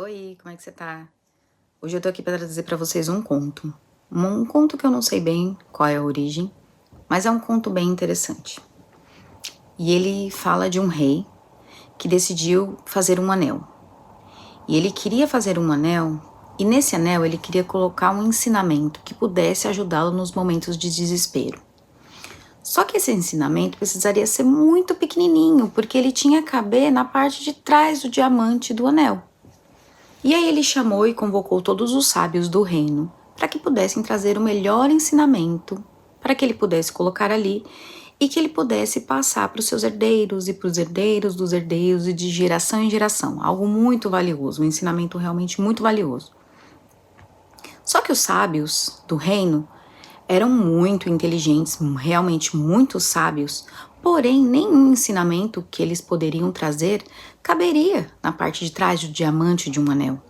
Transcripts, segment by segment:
Oi, como é que você tá? Hoje eu tô aqui pra trazer pra vocês um conto. Um conto que eu não sei bem qual é a origem, mas é um conto bem interessante. E ele fala de um rei que decidiu fazer um anel. E ele queria fazer um anel, e nesse anel ele queria colocar um ensinamento que pudesse ajudá-lo nos momentos de desespero. Só que esse ensinamento precisaria ser muito pequenininho, porque ele tinha que caber na parte de trás do diamante do anel. E aí ele chamou e convocou todos os sábios do reino para que pudessem trazer o melhor ensinamento, para que ele pudesse colocar ali e que ele pudesse passar para os seus herdeiros e para os herdeiros dos herdeiros e de geração em geração. Algo muito valioso, um ensinamento realmente muito valioso. Só que os sábios do reino eram muito inteligentes, realmente muito sábios, porém nenhum ensinamento que eles poderiam trazer caberia na parte de trás do diamante de um anel.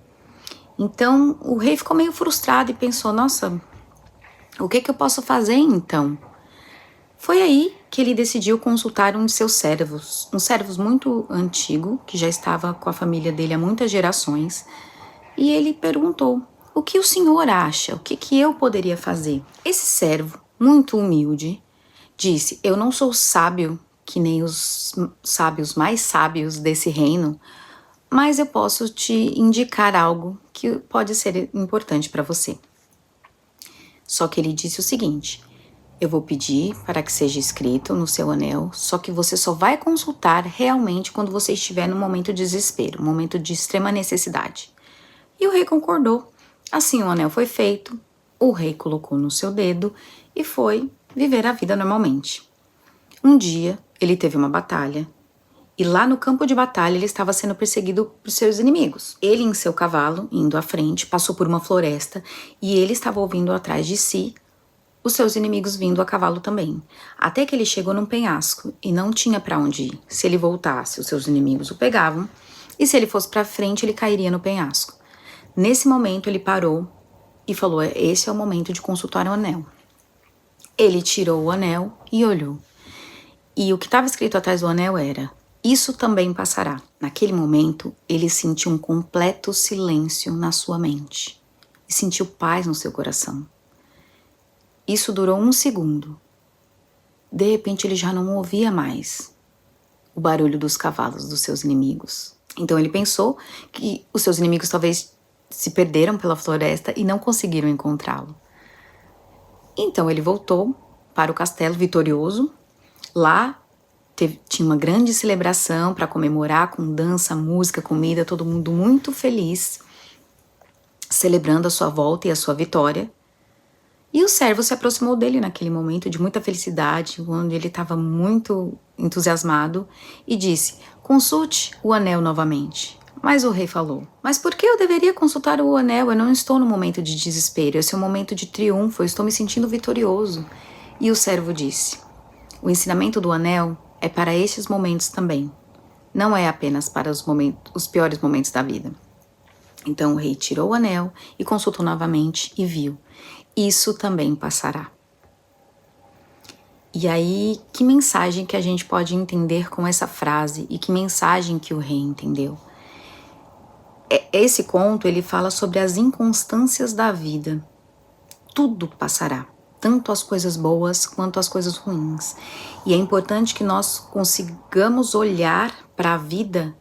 Então o rei ficou meio frustrado e pensou, nossa, o que eu posso fazer então? Foi aí que ele decidiu consultar um de seus servos, um servo muito antigo, que já estava com a família dele há muitas gerações, e ele perguntou, o que o senhor acha? O que eu poderia fazer? Esse servo, muito humilde, disse, eu não sou sábio, que nem os sábios mais sábios desse reino, mas eu posso te indicar algo que pode ser importante para você. Só que ele disse o seguinte, eu vou pedir para que seja escrito no seu anel, só que você só vai consultar realmente quando você estiver no momento de desespero, um momento de extrema necessidade. E o rei concordou. Assim o anel foi feito, o rei colocou no seu dedo e foi viver a vida normalmente. Um dia ele teve uma batalha e lá no campo de batalha ele estava sendo perseguido por seus inimigos. Ele em seu cavalo, indo à frente, passou por uma floresta e ele estava ouvindo atrás de si os seus inimigos vindo a cavalo também. Até que ele chegou num penhasco e não tinha para onde ir. Se ele voltasse, os seus inimigos o pegavam e se ele fosse para frente ele cairia no penhasco. Nesse momento ele parou e falou, esse é o momento de consultar o anel. Ele tirou o anel e olhou. E o que estava escrito atrás do anel era, isso também passará. Naquele momento, ele sentiu um completo silêncio na sua mente e sentiu paz no seu coração. Isso durou 1 segundo. De repente, ele já não ouvia mais o barulho dos cavalos dos seus inimigos. Então ele pensou que os seus inimigos talvez se perderam pela floresta e não conseguiram encontrá-lo. Então ele voltou para o castelo vitorioso. Lá tinha uma grande celebração para comemorar com dança, música, comida, todo mundo muito feliz, celebrando a sua volta e a sua vitória. E o servo se aproximou dele naquele momento de muita felicidade, onde ele estava muito entusiasmado, e disse, consulte o anel novamente. Mas o rei falou, mas por que eu deveria consultar o anel? Eu não estou no momento de desespero, esse é um momento de triunfo, eu estou me sentindo vitorioso. E o servo disse, o ensinamento do anel é para estes momentos também. Não é apenas para os piores momentos da vida. Então o rei tirou o anel e consultou novamente e viu. Isso também passará. E aí, que mensagem que a gente pode entender com essa frase e que mensagem que o rei entendeu? Esse conto, ele fala sobre as inconstâncias da vida. Tudo passará. Tanto as coisas boas quanto as coisas ruins. E é importante que nós consigamos olhar para a vida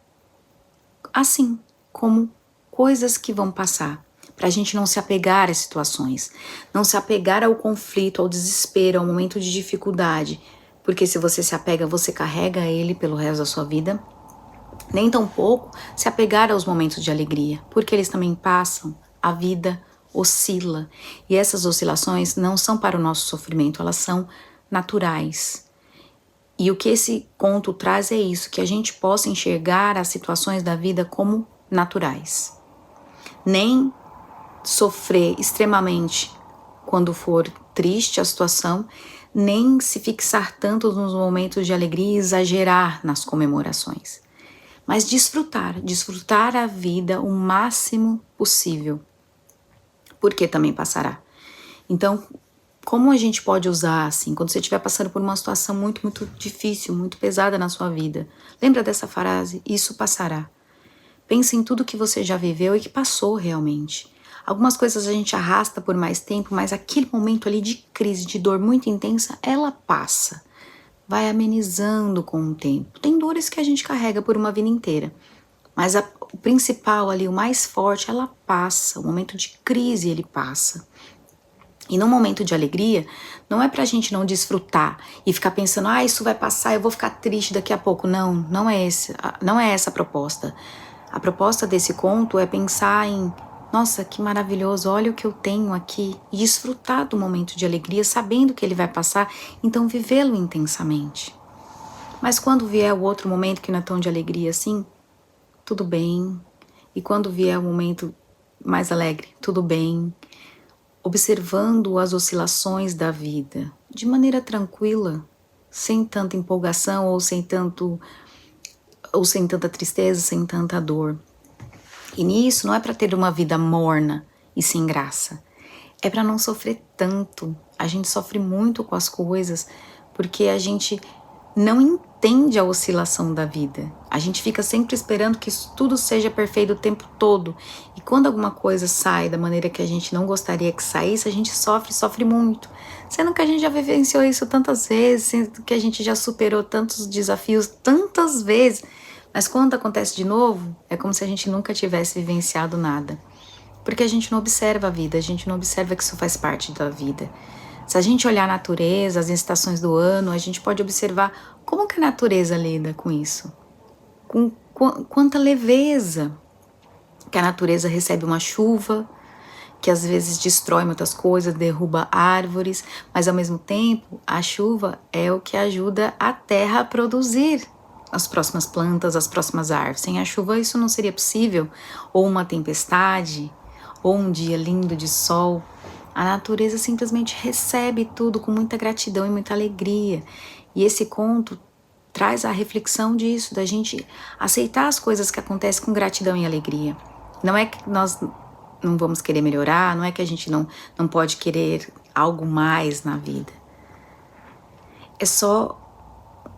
assim, como coisas que vão passar. Para a gente não se apegar às situações, não se apegar ao conflito, ao desespero, ao momento de dificuldade. Porque se você se apega, você carrega ele pelo resto da sua vida. Nem tampouco se apegar aos momentos de alegria, porque eles também passam, a vida oscila. E essas oscilações não são para o nosso sofrimento, elas são naturais. E o que esse conto traz é isso, que a gente possa enxergar as situações da vida como naturais. Nem sofrer extremamente quando for triste a situação, nem se fixar tanto nos momentos de alegria e exagerar nas comemorações. Mas desfrutar a vida o máximo possível, porque também passará. Então, como a gente pode usar assim, quando você estiver passando por uma situação muito, muito difícil, muito pesada na sua vida, lembra dessa frase, isso passará. Pensa em tudo que você já viveu e que passou realmente. Algumas coisas a gente arrasta por mais tempo, mas aquele momento ali de crise, de dor muito intensa, ela passa. Vai amenizando com o tempo. Tem dores que a gente carrega por uma vida inteira, mas o principal ali, o mais forte, ela passa. O momento de crise, ele passa. E no momento de alegria, não é pra gente não desfrutar e ficar pensando, isso vai passar, eu vou ficar triste daqui a pouco. Não, não é essa a proposta. A proposta desse conto é pensar em, nossa, que maravilhoso, olha o que eu tenho aqui, e desfrutar do momento de alegria, sabendo que ele vai passar, então vivê-lo intensamente. Mas quando vier o outro momento que não é tão de alegria assim, tudo bem. E quando vier o momento mais alegre, tudo bem. Observando as oscilações da vida de maneira tranquila, sem tanta empolgação ou sem tanta tristeza, sem tanta dor. E nisso não é para ter uma vida morna e sem graça. É para não sofrer tanto. A gente sofre muito com as coisas porque a gente não entende a oscilação da vida. A gente fica sempre esperando que tudo seja perfeito o tempo todo. E quando alguma coisa sai da maneira que a gente não gostaria que saísse, a gente sofre muito. Sendo que a gente já vivenciou isso tantas vezes, sendo que a gente já superou tantos desafios tantas vezes. Mas quando acontece de novo, é como se a gente nunca tivesse vivenciado nada. Porque a gente não observa a vida, a gente não observa que isso faz parte da vida. Se a gente olhar a natureza, as estações do ano, a gente pode observar como que a natureza lida com isso. Com quanta leveza que a natureza recebe uma chuva, que às vezes destrói muitas coisas, derruba árvores, mas ao mesmo tempo a chuva é o que ajuda a terra a produzir as próximas plantas, as próximas árvores. Sem a chuva isso não seria possível, ou uma tempestade, ou um dia lindo de sol. A natureza simplesmente recebe tudo com muita gratidão e muita alegria. E esse conto traz a reflexão disso, da gente aceitar as coisas que acontecem com gratidão e alegria. Não é que nós não vamos querer melhorar, não é que a gente não pode querer algo mais na vida. É só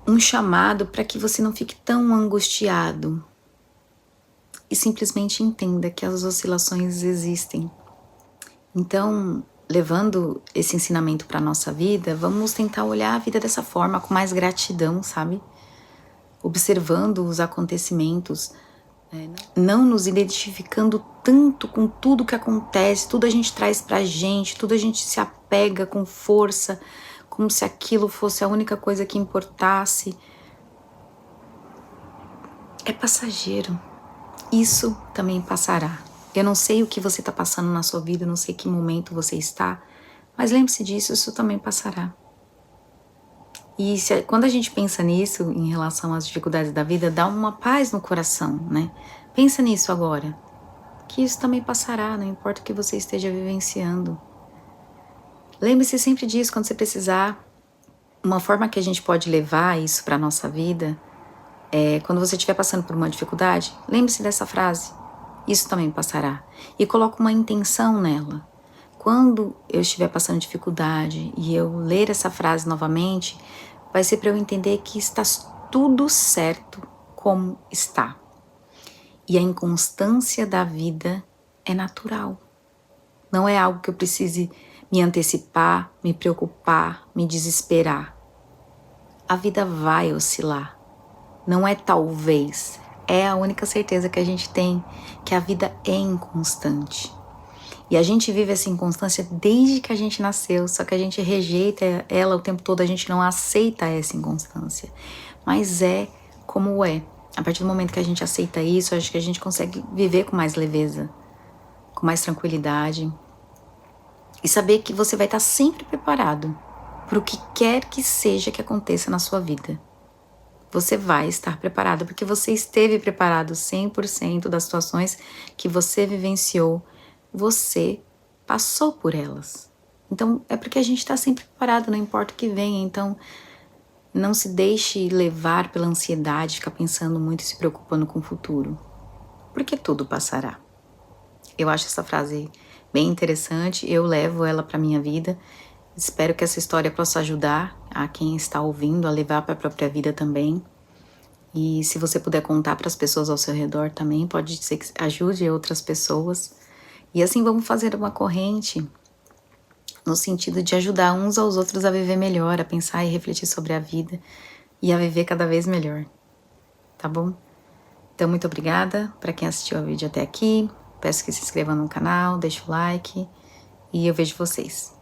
um chamado para que você não fique tão angustiado e simplesmente entenda que as oscilações existem. Então, levando esse ensinamento para a nossa vida, vamos tentar olhar a vida dessa forma, com mais gratidão, sabe? Observando os acontecimentos, não nos identificando tanto com tudo que acontece, tudo a gente traz pra gente, tudo a gente se apega com força, como se aquilo fosse a única coisa que importasse. É passageiro. Isso também passará. Eu não sei o que você está passando na sua vida, eu não sei que momento você está, mas lembre-se disso, isso também passará. E quando a gente pensa nisso, em relação às dificuldades da vida, dá uma paz no coração, né? Pensa nisso agora, que isso também passará, não importa o que você esteja vivenciando. Lembre-se sempre disso quando você precisar. Uma forma que a gente pode levar isso para a nossa vida é quando você estiver passando por uma dificuldade, lembre-se dessa frase, isso também passará. E coloque uma intenção nela. Quando eu estiver passando dificuldade e eu ler essa frase novamente, vai ser para eu entender que está tudo certo como está. E a inconstância da vida é natural. Não é algo que eu precise me antecipar, me preocupar, me desesperar. A vida vai oscilar. Não é talvez, é a única certeza que a gente tem, que a vida é inconstante. E a gente vive essa inconstância desde que a gente nasceu, só que a gente rejeita ela o tempo todo, a gente não aceita essa inconstância. Mas é como é. A partir do momento que a gente aceita isso, acho que a gente consegue viver com mais leveza, com mais tranquilidade. E saber que você vai estar sempre preparado para o que quer que seja que aconteça na sua vida. Você vai estar preparado porque você esteve preparado 100% das situações que você vivenciou. Você passou por elas. Então, é porque a gente está sempre preparado, não importa o que venha. Então, não se deixe levar pela ansiedade, ficar pensando muito e se preocupando com o futuro. Porque tudo passará. Eu acho essa frase bem interessante, eu levo ela para minha vida. Espero que essa história possa ajudar a quem está ouvindo a levar para a própria vida também. E se você puder contar para as pessoas ao seu redor também, pode ser que ajude outras pessoas. E assim vamos fazer uma corrente no sentido de ajudar uns aos outros a viver melhor, a pensar e refletir sobre a vida e a viver cada vez melhor, tá bom? Então, muito obrigada para quem assistiu ao vídeo até aqui. Peço que se inscreva no canal, deixe o like e eu vejo vocês.